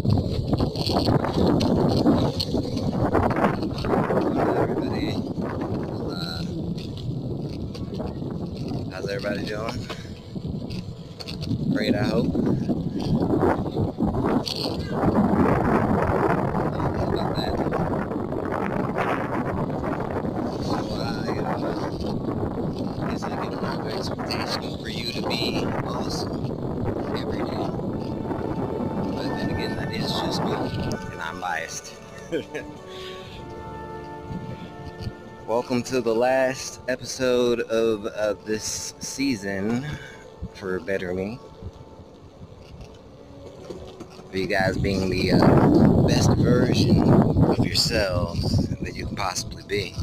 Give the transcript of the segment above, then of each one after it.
Everybody, how's everybody doing? Great, I hope. About that. So guess I can have expectations for you to be awesome every day. But then again, that is just me, and I'm biased. Welcome to the last episode of this season for Better Me. For you guys being the best version of yourselves that you can possibly be.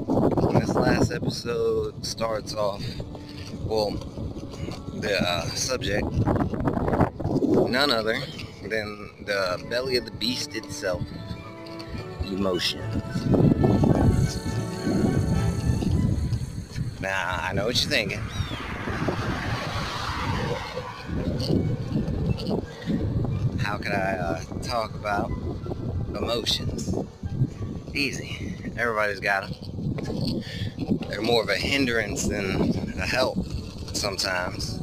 And this last episode starts off, well, the subject, none other than the belly of the beast itself, emotions. Now, I know what you're thinking. How could I talk about emotions? Easy. Everybody's got them. They're more of a hindrance than a help sometimes.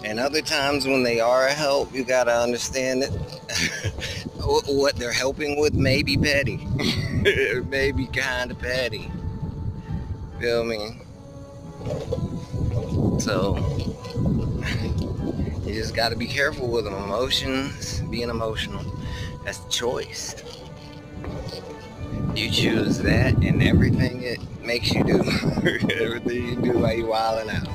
And other times when they are a help, you gotta understand that what they're helping with may be petty. It may be kind of petty. Feel me? So, you just gotta be careful with them. Emotions, being emotional, that's the choice. You choose that and everything it makes you do. Everything you do while you wilding out.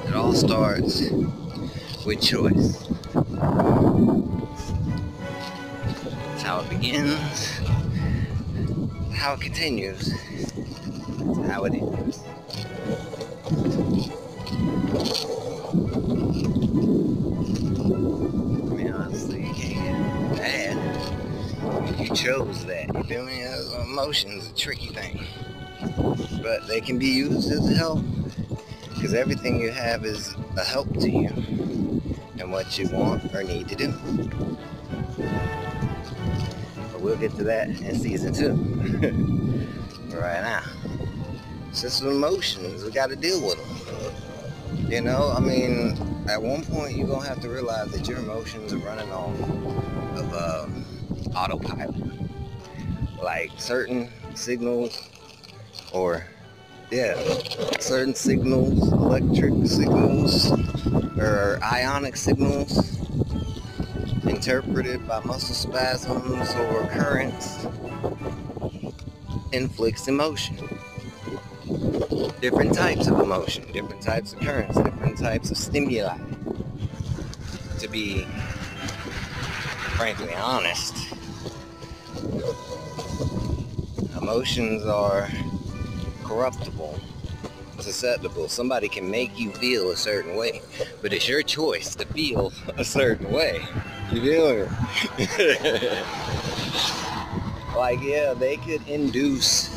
It all starts with choice. That's how it begins, how it continues, that's how it ends. I mean, honestly, you can't get mad. You chose that, you feel me? Emotions, a tricky thing. But they can be used as a help. Because everything you have is a help to you and what you want or need to do. But we'll get to that in season 2. But right now, it's just emotions. We got to deal with them. You know, I mean, at one point you're going to have to realize that your emotions are running off of autopilot. Like certain signals or certain signals, electric signals, or ionic signals, interpreted by muscle spasms or currents, inflicts emotion. Different types of emotion, different types of currents, different types of stimuli. To be frankly honest, emotions are corruptible, susceptible. Somebody can make you feel a certain way, but it's your choice to feel a certain way. You feel it? Like, yeah, they could induce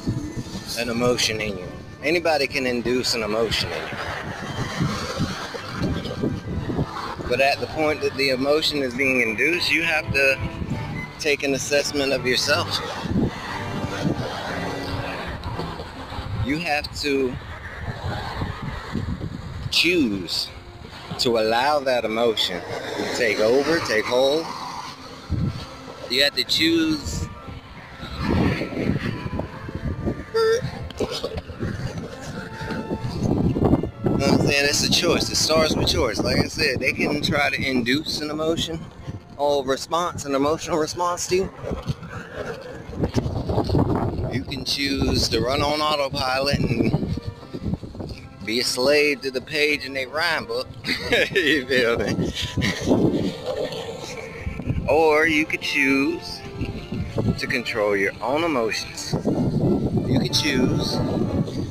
an emotion in you. Anybody can induce an emotion in you. But at the point that the emotion is being induced, you have to take an assessment of yourself. You have to choose to allow that emotion to take over, take hold. You have to choose you know what I'm saying? It's a choice. It starts with choice. Like I said, they can try to induce an emotion or response, an emotional response to you. You can choose to run on autopilot and be a slave to the page in their rhyme book. You feel me? Or you could choose to control your own emotions. You can choose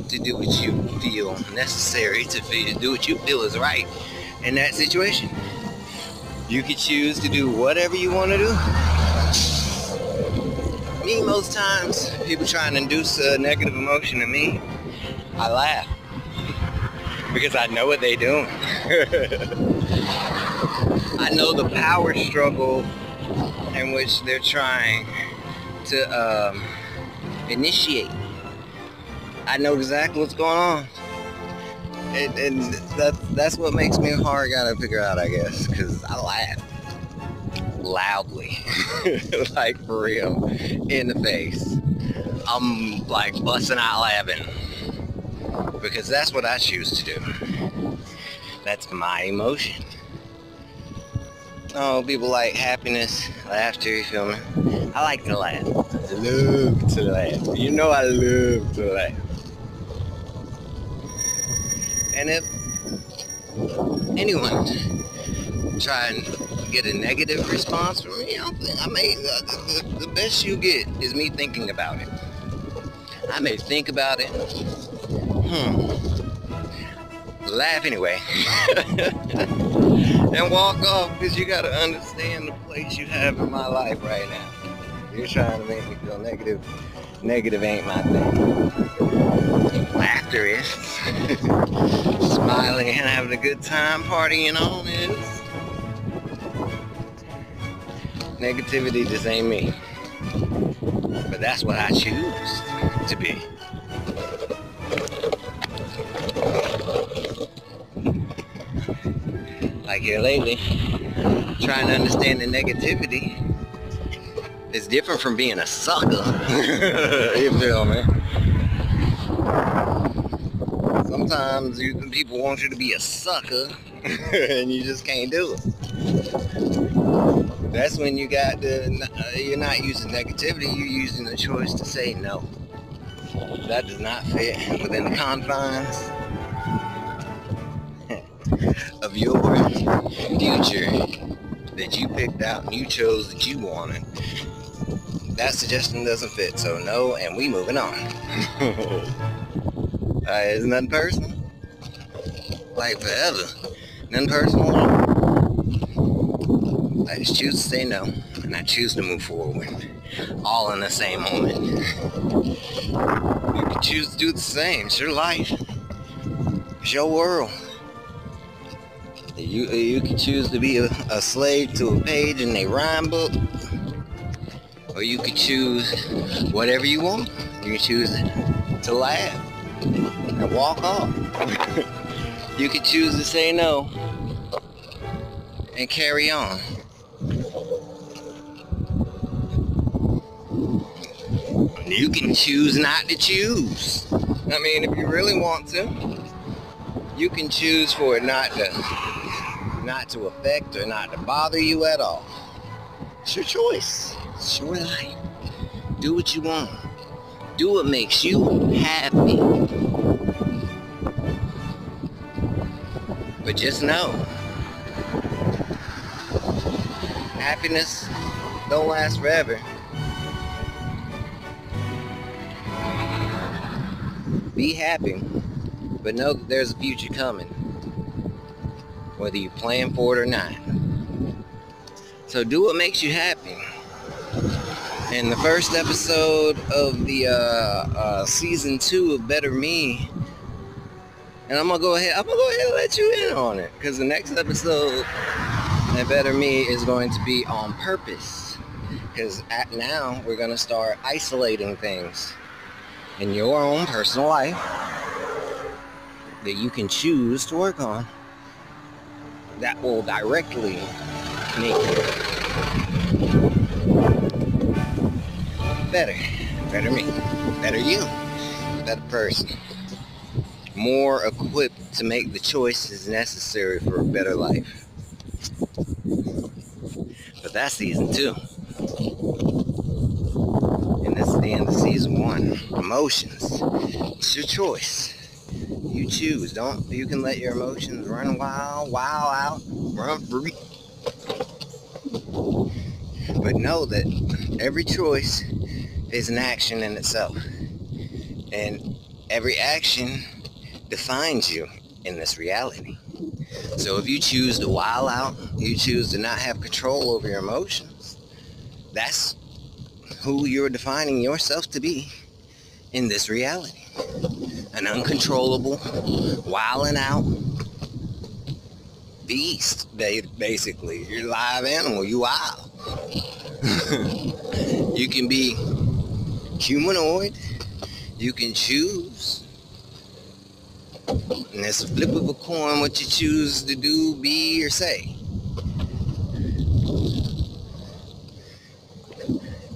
to do what you feel necessary to do what you feel is right in that situation. You can choose to do whatever you want to do. Me, most times, people try and induce a negative emotion in me, I laugh. Because I know what they're doing. I know the power struggle in which they're trying to initiate. I know exactly what's going on. And that's what makes me a hard guy to figure out, I guess. Because I laugh. Loudly. Like, for real. In the face. I'm like busting out laughing. Because that's what I choose to do. That's my emotion. Oh, people like happiness, laughter, you feel me? I like to laugh. I love to laugh. You know I love to laugh. And if anyone try and get a negative response from me, I may, the best you get is me thinking about it. I may think about it. Laugh anyway. And walk off, because you got to understand the place you have in my life right now. You're trying to make me feel negative. Negative ain't my thing. Laughter is. Smiling and having a good time partying on is. Negativity just ain't me. But that's what I choose to be. Like here lately, trying to understand the negativity is different from being a sucker. You feel me? Sometimes people want you to be a sucker and you just can't do it. That's when you got you're not using negativity, you're using the choice to say no. That does not fit within the confines of your future that you picked out and you chose that you wanted. That suggestion doesn't fit, so no, and we moving on. It's nothing personal. Like forever. Nothing personal. I just choose to say no, and I choose to move forward. All in the same moment. You can choose to do the same. It's your life. It's your world. You can choose to be a slave to a page in a rhyme book, or you can choose whatever you want. You can choose to laugh and walk off. You can choose to say no and carry on. You can choose not to choose. I mean, if you really want to, you can choose for it not to affect or not to bother you at all. It's your choice. It's your life. Do what you want. Do what makes you happy. But just know, happiness don't last forever. Be happy, but know that there's a future coming, whether you plan for it or not. So do what makes you happy. In the first episode of the season 2 of Better Me, and I'm gonna go ahead and let you in on it, because the next episode of Better Me is going to be on purpose, because now we're gonna start isolating things in your own personal life that you can choose to work on that will directly make you better me, better you, better person, more equipped to make the choices necessary for a better life. But that's season 2. And this is the end of season 1. Emotions. It's your choice. You choose. You can let your emotions run wild out, run free. But know that every choice is an action in itself. And every action defines you in this reality. So if you choose to wild out, you choose to not have control over your emotions, that's who you're defining yourself to be in this reality. An uncontrollable, wilding out beast, basically. You're a live animal, you wild. You can be humanoid, you can choose, and it's a flip of a coin what you choose to do, be, or say.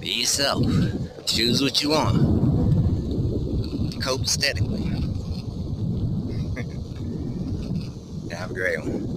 Be yourself. Choose what you want. Cope aesthetically. Have a great one.